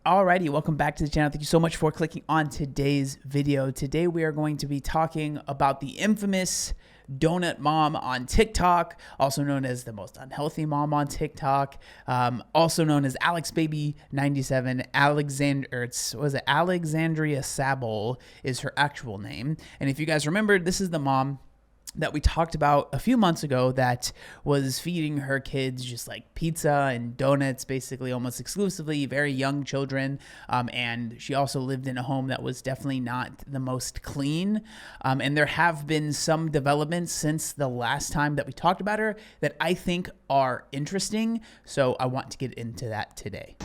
Alrighty, welcome back to the channel. Thank you so much for clicking on today's video. Today we are going to be talking about the infamous donut mom on TikTok, also known as the most unhealthy mom on TikTok, also known as AlexBaby97. Alexandria Sabol is her actual name. And if you guys remember, this is the mom that we talked about a few months ago that was feeding her kids just like pizza and donuts, basically almost exclusively, very young children. And she also lived in a home that was definitely not the most clean. And there have been some developments since the last time that we talked about her that I think are interesting. So I want to get into that today.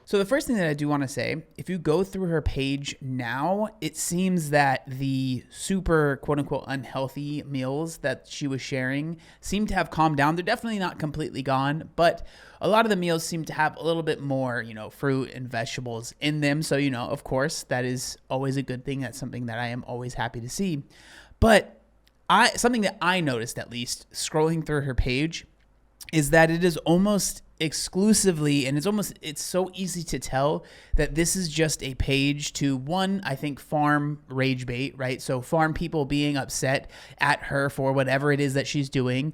So the first thing that I do want to say, if you go through her page now, it seems that the super quote unquote unhealthy meals that she was sharing seem to have calmed down. They're definitely not completely gone, but a lot of the meals seem to have a little bit more, fruit and vegetables in them. So, of course, that is always a good thing. That's something that I am always happy to see. But something that I noticed, at least scrolling through her page, is that it is almost exclusively, and it's so easy to tell that this is just a page to, one, I think, farm rage bait, right? So farm people being upset at her for whatever it is that she's doing.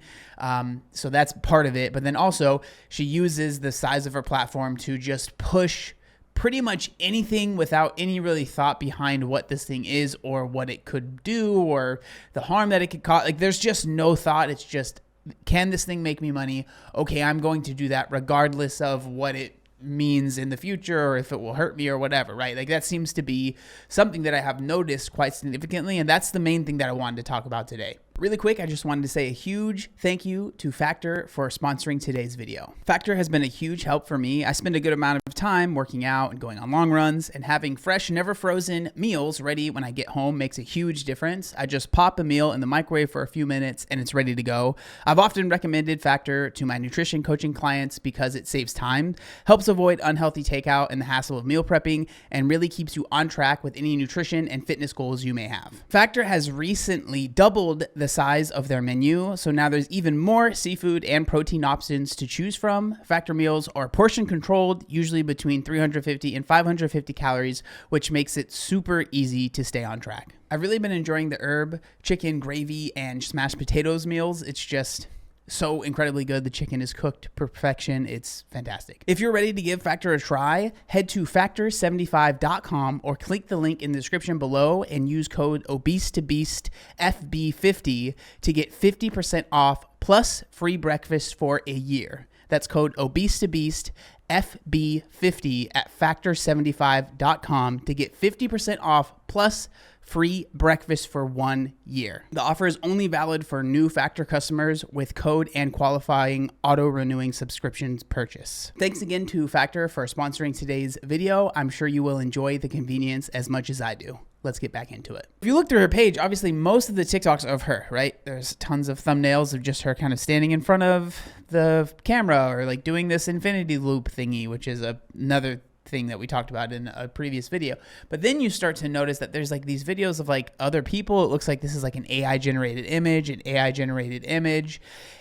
So that's part of it. But then also she uses the size of her platform to just push pretty much anything without any really thought behind what this thing is or what it could do or the harm that it could cause. Like, there's just no thought. It's just, can this thing make me money? Okay, I'm going to do that regardless of what it means in the future or if it will hurt me or whatever, right? Like, that seems to be something that I have noticed quite significantly, and that's the main thing that I wanted to talk about today. Really quick, I just wanted to say a huge thank you to Factor for sponsoring today's video. Factor has been a huge help for me. I spend a good amount of time working out and going on long runs, and having fresh, never frozen meals ready when I get home makes a huge difference. I just pop a meal in the microwave for a few minutes and it's ready to go. I've often recommended Factor to my nutrition coaching clients because it saves time, helps avoid unhealthy takeout and the hassle of meal prepping, and really keeps you on track with any nutrition and fitness goals you may have. Factor has recently doubled the size of their menu, so now there's even more seafood and protein options to choose from. Factor meals are portion controlled, usually between 350 and 550 calories, which makes it super easy to stay on track. I've really been enjoying the herb, chicken, gravy, and smashed potatoes meals. It's just so incredibly good. The chicken is cooked to perfection. It's fantastic. If you're ready to give Factor a try, head to factor75.com or click the link in the description below and use code ObeseToBeastFB50 to get 50% off plus free breakfast for a year. That's code ObeseToBeastFB50 at factor75.com to get 50% off plus free breakfast for 1 year. The offer is only valid for new Factor customers with code and qualifying auto-renewing subscriptions purchase. Thanks again to Factor for sponsoring today's video. I'm sure you will enjoy the convenience as much as I do. Let's get back into it. If you look through her page, obviously most of the TikToks are of her, right? There's tons of thumbnails of just her kind of standing in front of the camera or like doing this infinity loop thingy, which is another thing that we talked about in a previous video. But then you start to notice that there's like these videos of like other people. It looks like this is like an AI generated image,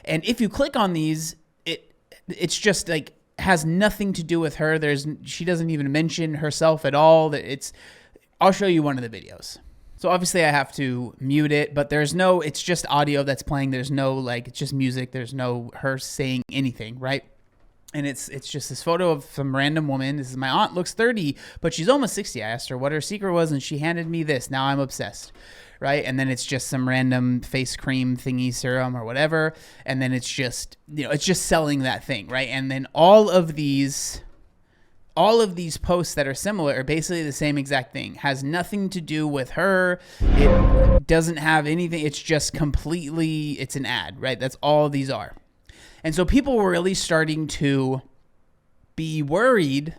And if you click on these, it's just like has nothing to do with her. She doesn't even mention herself at all. I'll show you one of the videos. So obviously I have to mute it, but it's just audio that's playing. There's no it's just music. There's no her saying anything, right? And it's just this photo of some random woman. This is my aunt, looks 30, but she's almost 60. I asked her what her secret was, and she handed me this. Now I'm obsessed, right? And then it's just some random face cream thingy serum or whatever. And then it's just, it's just selling that thing, right? And then all of these posts that are similar are basically the same exact thing. Has nothing to do with her. It doesn't have anything. It's just completely, it's an ad, right? That's all these are. And so people were really starting to be worried,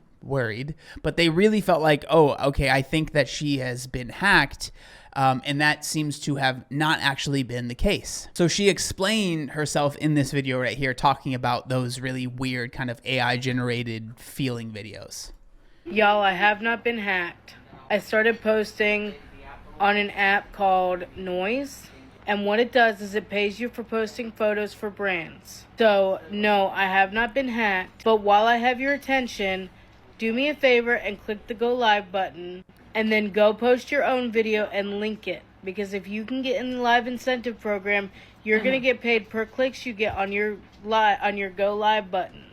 but they really felt like, oh, okay, I think that she has been hacked. And that seems to have not actually been the case. So she explained herself in this video right here, talking about those really weird kind of AI generated feeling videos. Y'all, I have not been hacked. I started posting on an app called Noise. And what it does is it pays you for posting photos for brands. So, no, I have not been hacked. But while I have your attention, do me a favor and click the go live button. And then go post your own video and link it. Because if you can get in the live incentive program, you're going to get paid per clicks you get on your go live button.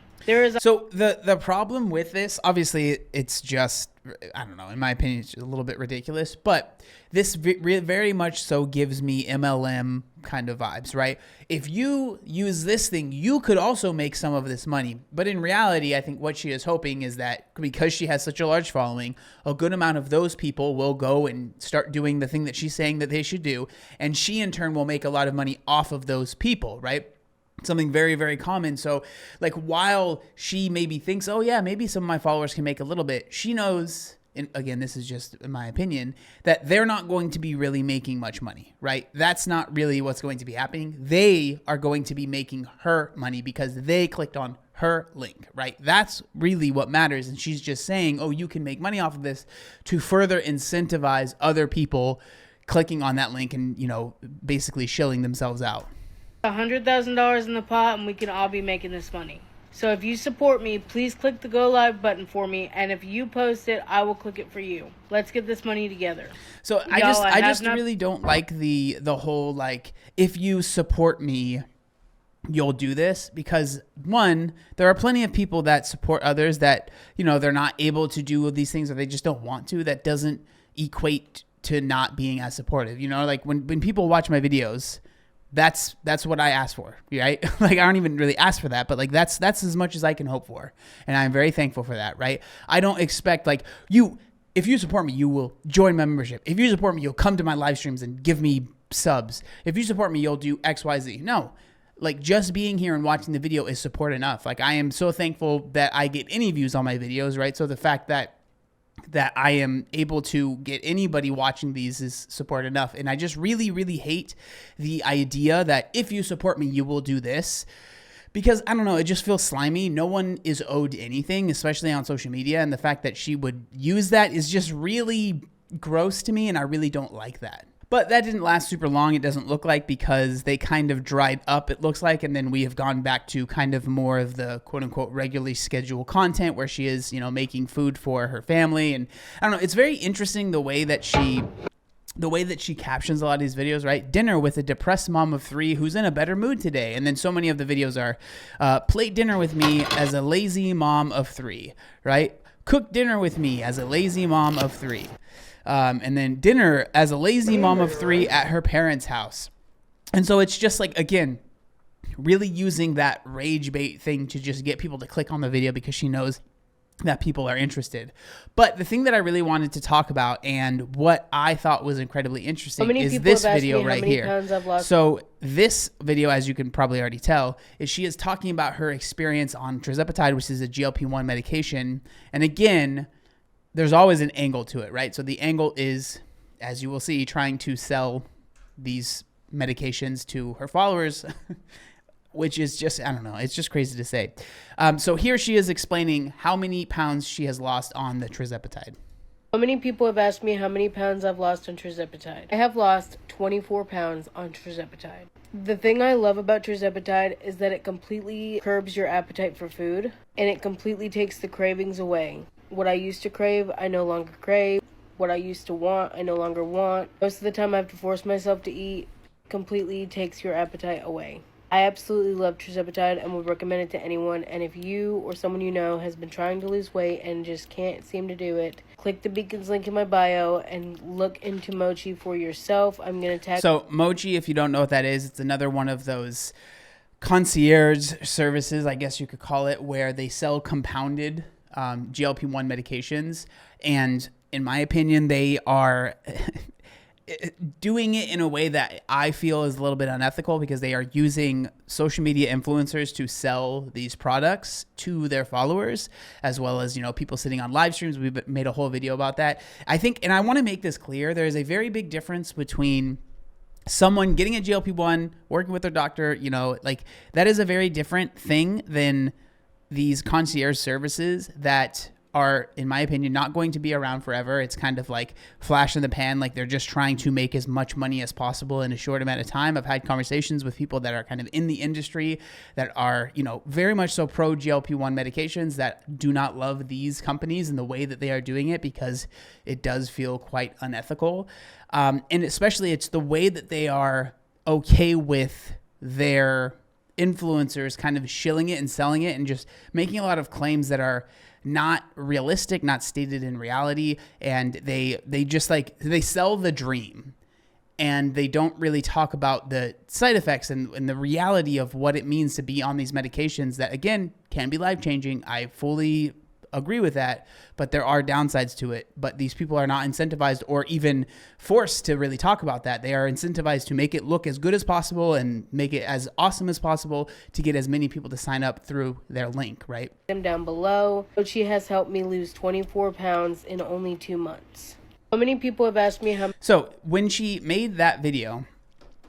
So the problem with this, obviously, it's just, I don't know, in my opinion, it's a little bit ridiculous, but this very much so gives me MLM kind of vibes, right? If you use this thing, you could also make some of this money. But in reality, I think what she is hoping is that because she has such a large following, a good amount of those people will go and start doing the thing that she's saying that they should do. And she, in turn, will make a lot of money off of those people, right? Something very, very common. So like, while she maybe thinks, oh yeah, maybe some of my followers can make a little bit, she knows, and again, this is just my opinion, that they're not going to be really making much money, right? That's not really what's going to be happening. They are going to be making her money because they clicked on her link, right? That's really what matters. And she's just saying, oh, you can make money off of this to further incentivize other people clicking on that link and, you know, basically shilling themselves out. $100,000 in the pot and we can all be making this money. So if you support me, please click the go live button for me, and if you post it, I will click it for you. Let's get this money together. So I just really don't like the whole, like, if you support me, you'll do this, because one, there are plenty of people that support others that, you know, they're not able to do these things or they just don't want to. That doesn't equate to not being as supportive. You know, like when people watch my videos, that's what I ask for, right? Like, I don't even really ask for that, but like, that's as much as I can hope for. And I'm very thankful for that, right? I don't expect, like, if you support me, you will join my membership. If you support me, you'll come to my live streams and give me subs. If you support me, you'll do X, Y, Z. No, like, just being here and watching the video is support enough. Like, I am so thankful that I get any views on my videos, right? So the fact that I am able to get anybody watching these is support enough. And I just really, really hate the idea that if you support me, you will do this, because I don't know, it just feels slimy. No one is owed anything, especially on social media. And the fact that she would use that is just really gross to me. And I really don't like that. But that didn't last super long, it doesn't look like, because they kind of dried up, it looks like, and then we have gone back to kind of more of the quote-unquote regularly scheduled content where she is, you know, making food for her family. And I don't know, it's very interesting the way that she captions a lot of these videos, right? Dinner with a depressed mom of 3 who's in a better mood today. And then so many of the videos are plate dinner with me as a lazy mom of 3, right? Cook dinner with me as a lazy mom of 3. And then dinner as a lazy mom of 3 at her parents' house. And so it's just like, again, really using that rage bait thing to just get people to click on the video because she knows that people are interested. But the thing that I really wanted to talk about and what I thought was incredibly interesting is this video right here. So this video, as you can probably already tell, is she is talking about her experience on tirzepatide, which is a GLP-1 medication. And again, there's always an angle to it, right? So the angle is, as you will see, trying to sell these medications to her followers, which is just, I don't know, it's just crazy to say. So here she is explaining how many pounds she has lost on the tirzepatide. So many people have asked me how many pounds I've lost on tirzepatide. I have lost 24 pounds on tirzepatide. The thing I love about tirzepatide is that it completely curbs your appetite for food, and it completely takes the cravings away. What I used to crave, I no longer crave. What I used to want, I no longer want. Most of the time I have to force myself to eat. Completely takes your appetite away. I absolutely love tirzepatide and would recommend it to anyone. And if you or someone you know has been trying to lose weight and just can't seem to do it, click the Beacons link in my bio and look into Mochi for yourself. I'm going to tag. So Mochi, if you don't know what that is, it's another one of those concierge services, I guess you could call it, where they sell compounded GLP-1 medications. And in my opinion, they are doing it in a way that I feel is a little bit unethical, because they are using social media influencers to sell these products to their followers, as well as, people sitting on live streams. We've made a whole video about that. I think, and I want to make this clear, there is a very big difference between someone getting a GLP-1, working with their doctor, that is a very different thing than these concierge services that are, in my opinion, not going to be around forever. It's kind of like flash in the pan, like they're just trying to make as much money as possible in a short amount of time. I've had conversations with people that are kind of in the industry that are, very much so pro GLP-1 medications, that do not love these companies and the way that they are doing it, because it does feel quite unethical. And especially it's the way that they are okay with their influencers kind of shilling it and selling it and just making a lot of claims that are not realistic, not stated in reality. And they just they sell the dream, and they don't really talk about the side effects and the reality of what it means to be on these medications that, again, can be life-changing. I fully agree with that, but there are downsides to it. But these people are not incentivized or even forced to really talk about that. They are incentivized to make it look as good as possible and make it as awesome as possible to get as many people to sign up through their link, right? Them down below. She has helped me lose 24 pounds in only 2 months. So many people have asked me how. So when she made that video,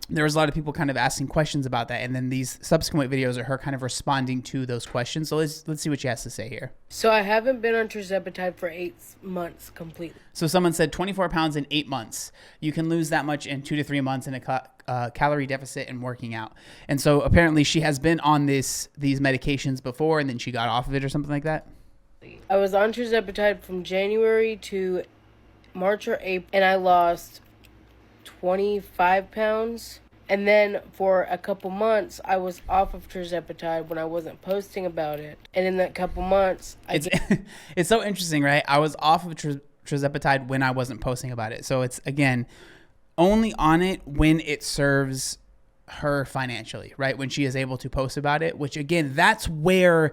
there was a lot of people kind of asking questions about that, and then these subsequent videos are her kind of responding to those questions. So let's see what she has to say here. So I haven't been on tirzepatide for 8 months completely. So someone said 24 pounds in 8 months. You can lose that much in 2 to 3 months in a calorie deficit and working out. And so apparently she has been on these medications before, and then she got off of it or something like that. I was on tirzepatide from January to March or April, and I lost 25 pounds. And then for a couple months, I was off of tirzepatide when I wasn't posting about it. And in that couple months, it's so interesting, right? I was off of tirzepatide when I wasn't posting about it. So it's, again, only on it when it serves her financially, right? When she is able to post about it, which, again, that's where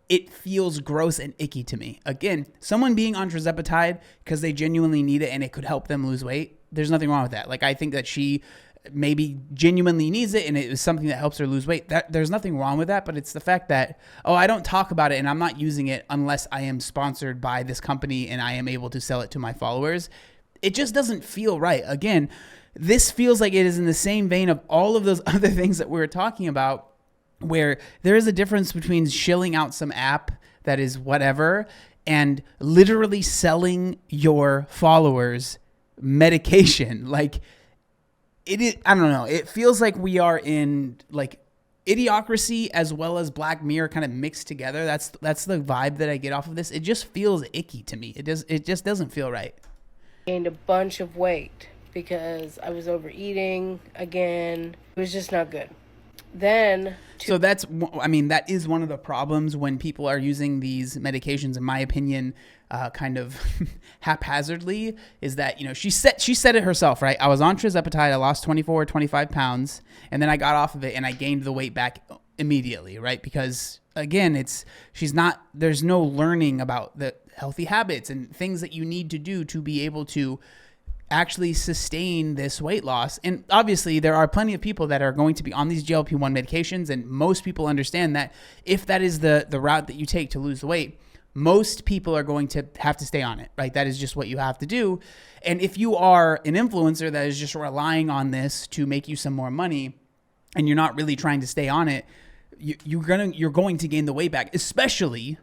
it feels gross and icky to me. Again, someone being on tirzepatide because they genuinely need it and it could help them lose weight, there's nothing wrong with that. Like, I think that she maybe genuinely needs it and it is something that helps her lose weight. There's nothing wrong with that, but it's the fact that, I don't talk about it and I'm not using it unless I am sponsored by this company and I am able to sell it to my followers. It just doesn't feel right. Again, this feels like it is in the same vein of all of those other things that we were talking about, where there is a difference between shilling out some app that is whatever and literally selling your followers medication. Like, it is, I don't know. It feels like we are in like Idiocracy as well as Black Mirror kind of mixed together. That's the vibe that I get off of this. It just feels icky to me. It just doesn't feel right. Gained a bunch of weight because I was overeating again. It was just not good. Then so that is one of the problems when people are using these medications, in my opinion, kind of haphazardly, is that, she said it herself, right? I was on tirzepatide, I lost 24 or 25 pounds, and then I got off of it and I gained the weight back immediately, right? Because, again, there's no learning about the healthy habits and things that you need to do to be able to actually sustain this weight loss. And obviously there are plenty of people that are going to be on these GLP-1 medications, and most people understand that if that is the route that you take to lose the weight, most people are going to have to stay on it, right? That is just what you have to do. And if you are an influencer that is just relying on this to make you some more money and you're not really trying to stay on it, you're going to gain the weight back, especially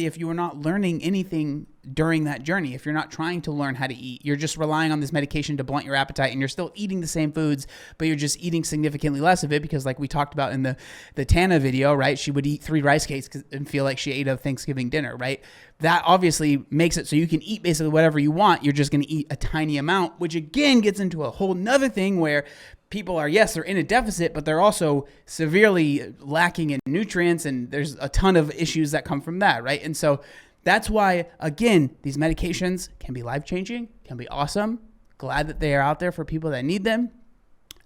if you are not learning anything during that journey. If you're not trying to learn how to eat, you're just relying on this medication to blunt your appetite, and you're still eating the same foods, but you're just eating significantly less of it because, like we talked about in the Tana video, right? She would eat 3 rice cakes and feel like she ate a Thanksgiving dinner, right? That obviously makes it so you can eat basically whatever you want. You're just going to eat a tiny amount, which again gets into a whole nother thing where people are, yes, they're in a deficit, but they're also severely lacking in nutrients, and there's a ton of issues that come from that, right? And so that's why, again, these medications can be life-changing, can be awesome. Glad that they are out there for people that need them.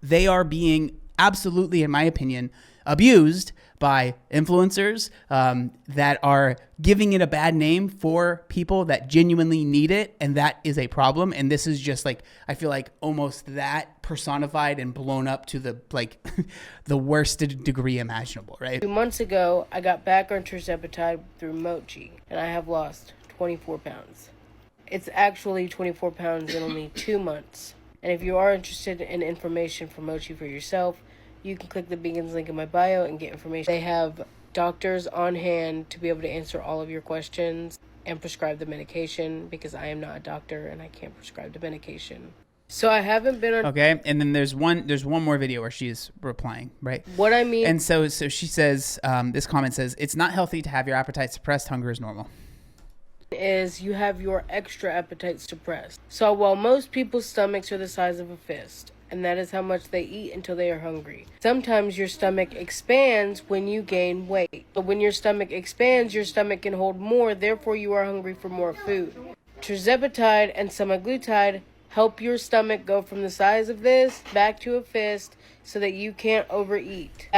They are being absolutely, in my opinion, abused by influencers that are giving it a bad name for people that genuinely need it, and that is a problem. And this is just like, I feel like almost that personified and blown up to the like the worst degree imaginable, right? 2 months ago, I got back on tirzepatide through Mochi, and I have lost 24 pounds. It's actually 24 pounds in only 2 months. And if you are interested in information for Mochi for yourself, you can click the Beacons link in my bio and get information. They have doctors on hand to be able to answer all of your questions and prescribe the medication, because I am not a doctor and I can't prescribe the medication. So I haven't been on... Okay, and then there's one more video where she's replying, right? What I mean... And so she says, this comment says, it's not healthy to have your appetite suppressed. Hunger is normal. Is you have your extra appetite suppressed. So while most people's stomachs are the size of a fist, and that is how much they eat until they are hungry, sometimes your stomach expands when you gain weight. But when your stomach expands, your stomach can hold more, therefore you are hungry for more food. Tirzepatide and semaglutide help your stomach go from the size of this back to a fist so that you can't overeat.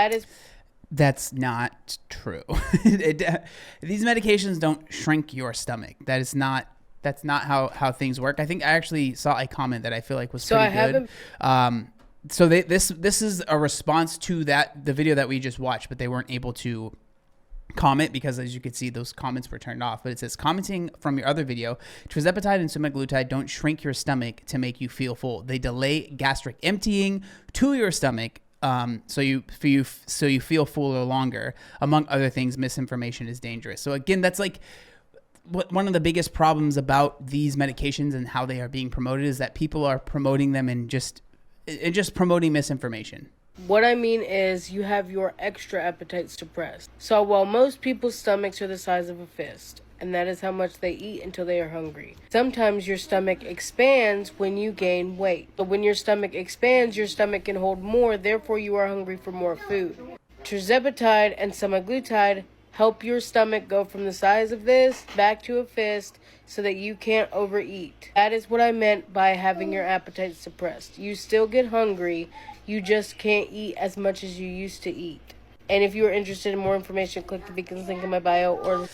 That's not true. These medications don't shrink your stomach. That's not how things work. I think I actually saw a comment that I feel like was pretty good. So this is a response to the video that we just watched, but they weren't able to comment because, as you can see, those comments were turned off. But it says, commenting from your other video, tirzepatide and semaglutide don't shrink your stomach to make you feel full. They delay gastric emptying to your stomach. So you feel fuller longer. Among other things, misinformation is dangerous. So again, that's like one of the biggest problems about these medications and how they are being promoted is that people are promoting them and just promoting misinformation. What I mean is you have your extra appetite suppressed. So while most people's stomachs are the size of a fist, and that is how much they eat until they are hungry, sometimes your stomach expands when you gain weight. But when your stomach expands, your stomach can hold more, therefore you are hungry for more food. Tirzepatide and semaglutide help your stomach go from the size of this back to a fist so that you can't overeat. That is what I meant by having your appetite suppressed. You still get hungry, you just can't eat as much as you used to eat. And if you are interested in more information, click the Beacons link in my bio or...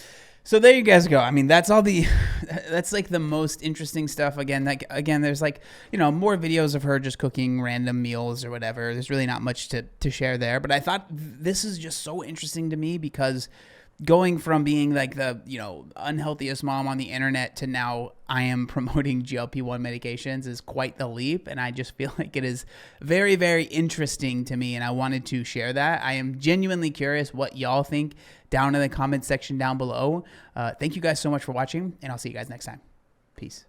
So there you guys go. I mean, that's like the most interesting stuff. Again, there's like, more videos of her just cooking random meals or whatever. There's really not much to share there. But I thought this is just so interesting to me because going from being like the, unhealthiest mom on the internet to now I am promoting GLP-1 medications is quite the leap. And I just feel like it is very, very interesting to me. And I wanted to share that. I am genuinely curious what y'all think down in the comment section down below. Thank you guys so much for watching, and I'll see you guys next time. Peace.